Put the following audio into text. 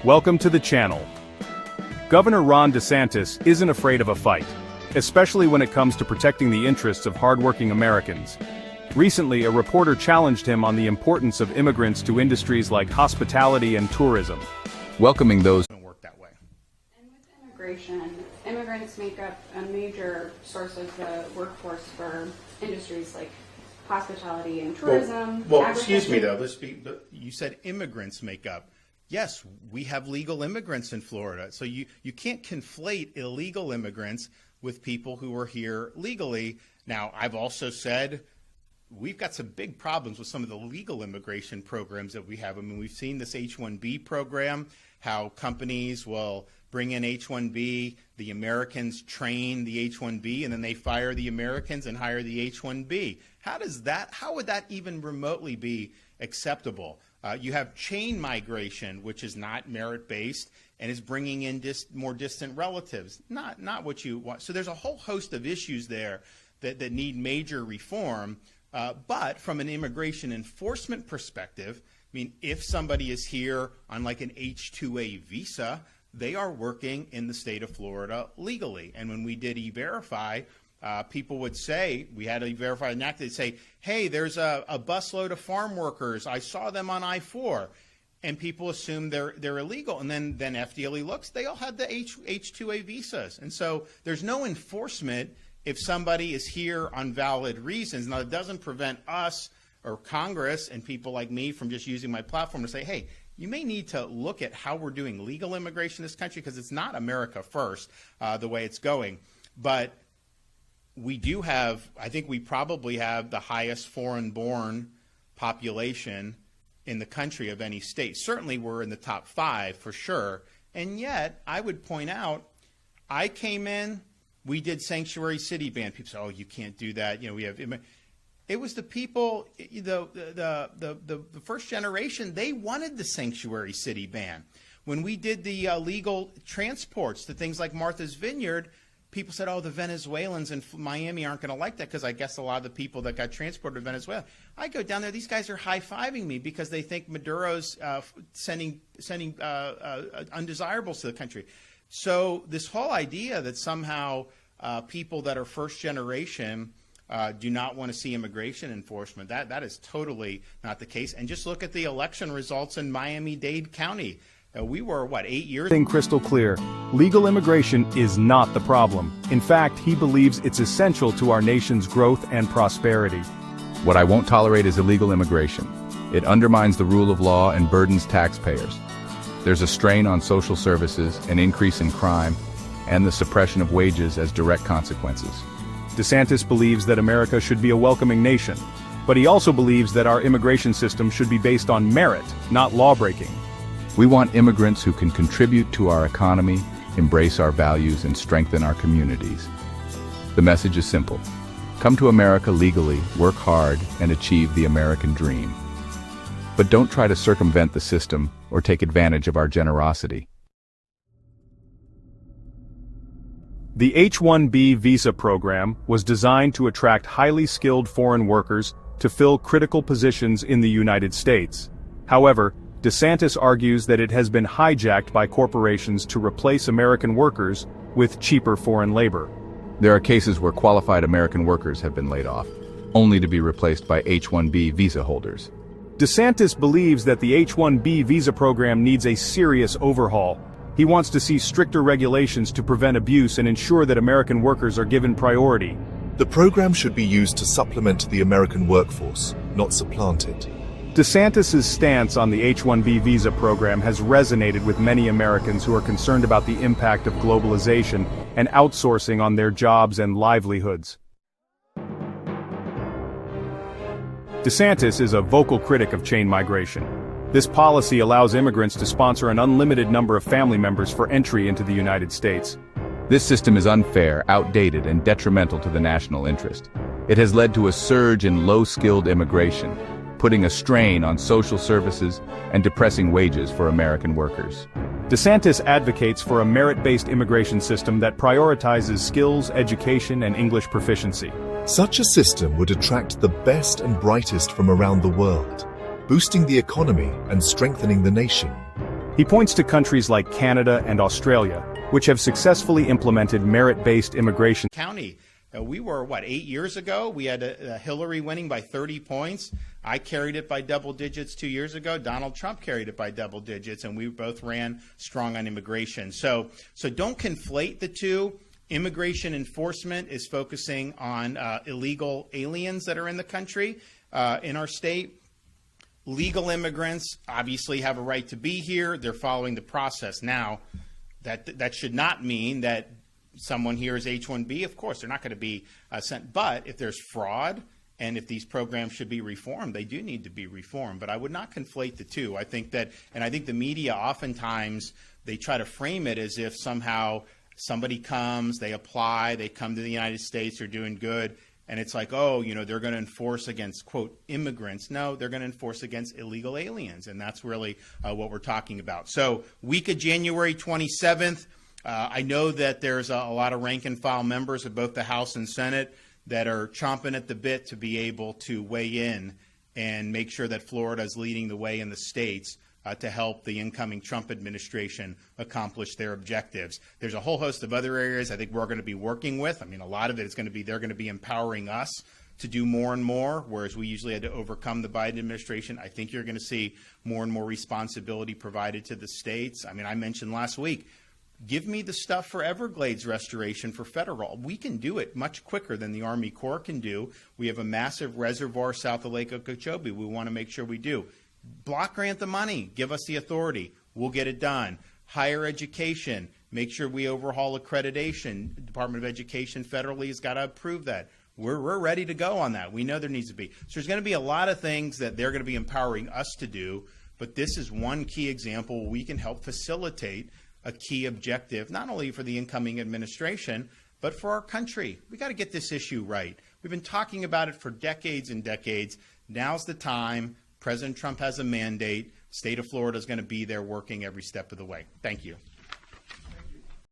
Welcome to the channel. Governor Ron DeSantis isn't afraid of a fight, especially when it comes to protecting the interests of hardworking Americans. Recently, a reporter challenged him on the importance of immigrants to industries like hospitality and tourism. Welcoming those don't work that way. And with immigration, immigrants make up a major source of the workforce for industries like hospitality and tourism. Well, excuse me though. You said immigrants make up. Yes, we have legal immigrants in Florida. So you can't conflate illegal immigrants with people who are here legally. Now, I've also said we've got some big problems with some of the legal immigration programs that we have. I mean, we've seen this H-1B program, how companies will bring in H-1B, the Americans train the H-1B, and then they fire the Americans and hire the H-1B. How would that even remotely be acceptable? You have chain migration, which is not merit-based and is bringing in more distant relatives. Not what you want. So there's a whole host of issues there that need major reform. But from an immigration enforcement perspective, I mean, if somebody is here on like an H-2A visa, they are working in the state of Florida legally. And when we did E-Verify, people would say, we had E-Verify an act, they'd say, hey, there's a busload of farm workers. I saw them on I-4. And people assume they're illegal. And then FDLE looks, they all had the H-2A visas. And so there's no enforcement if somebody is here on valid reasons. Now, it doesn't prevent us or Congress and people like me from just using my platform to say, hey, you may need to look at how we're doing legal immigration in this country, because it's not America first the way it's going. But we do have, I think we probably have the highest foreign-born population in the country of any state. Certainly we're in the top 5 for sure. And yet, I would point out, I came in, we did sanctuary city ban. People say, oh, you can't do that. You know, we have, it was the people, the first generation, they wanted the sanctuary city ban. When we did the legal transports to things like Martha's Vineyard, people said, oh, the Venezuelans in Miami aren't going to like that, because I guess a lot of the people that got transported to Venezuela. I go down there, these guys are high-fiving me because they think Maduro's sending undesirables to the country. So this whole idea that somehow people that are first generation do not want to see immigration enforcement, that is totally not the case. And just look at the election results in Miami-Dade County. We were, 8 years? Crystal clear, legal immigration is not the problem. In fact, he believes it's essential to our nation's growth and prosperity. What I won't tolerate is illegal immigration. It undermines the rule of law and burdens taxpayers. There's a strain on social services, an increase in crime, and the suppression of wages as direct consequences. DeSantis believes that America should be a welcoming nation, but he also believes that our immigration system should be based on merit, not law-breaking. We want immigrants who can contribute to our economy, embrace our values, and strengthen our communities. The message is simple. Come to America legally, work hard, and achieve the American dream. But don't try to circumvent the system or take advantage of our generosity. The H-1B visa program was designed to attract highly skilled foreign workers to fill critical positions in the United States. However, DeSantis argues that it has been hijacked by corporations to replace American workers with cheaper foreign labor. There are cases where qualified American workers have been laid off, only to be replaced by H-1B visa holders. DeSantis believes that the H-1B visa program needs a serious overhaul. He wants to see stricter regulations to prevent abuse and ensure that American workers are given priority. The program should be used to supplement the American workforce, not supplant it. DeSantis' stance on the H-1B visa program has resonated with many Americans who are concerned about the impact of globalization and outsourcing on their jobs and livelihoods. DeSantis is a vocal critic of chain migration. This policy allows immigrants to sponsor an unlimited number of family members for entry into the United States. This system is unfair, outdated, and detrimental to the national interest. It has led to a surge in low-skilled immigration, putting a strain on social services and depressing wages for American workers. DeSantis advocates for a merit-based immigration system that prioritizes skills, education, and English proficiency. Such a system would attract the best and brightest from around the world, boosting the economy and strengthening the nation. He points to countries like Canada and Australia, which have successfully implemented merit-based immigration. County. We were, 8 years ago? We had Hillary winning by 30 points. I carried it by double digits 2 years ago. Donald Trump carried it by double digits, and we both ran strong on immigration. So don't conflate the two. Immigration enforcement is focusing on illegal aliens that are in the country, in our state. Legal immigrants obviously have a right to be here. They're following the process. Now, that should not mean that someone here is H-1B. Of course, they're not going to be sent. But if there's fraud and if these programs should be reformed, they do need to be reformed. But I would not conflate the two. I think that, and I think the media oftentimes, they try to frame it as if somehow somebody comes, they apply, they come to the United States, they're doing good. And it's like, oh, they're going to enforce against, quote, immigrants. No, they're going to enforce against illegal aliens. And that's really what we're talking about. So week of January 27th, I know that there's a lot of rank and file members of both the House and Senate that are chomping at the bit to be able to weigh in and make sure that Florida is leading the way in the states to help the incoming Trump administration accomplish their objectives. There's a whole host of other areas I think we're going to be working with. I mean, a lot of it is going to be, they're going to be empowering us to do more and more, whereas we usually had to overcome the Biden administration. I think you're going to see more and more responsibility provided to the states. I mean, I mentioned last week, give me the stuff for Everglades restoration for federal. We can do it much quicker than the Army Corps can do. We have a massive reservoir south of Lake Okeechobee. We want to make sure we do. Block grant the money. Give us the authority. We'll get it done. Higher education. Make sure we overhaul accreditation. The Department of Education federally has got to approve that. We're ready to go on that. We know there needs to be. So there's going to be a lot of things that they're going to be empowering us to do, but this is one key example we can help facilitate a key objective, not only for the incoming administration, but for our country. We got to get this issue right. We've been talking about it for decades and decades. Now's the time. President Trump has a mandate. State of Florida is going to be there working every step of the way. Thank you.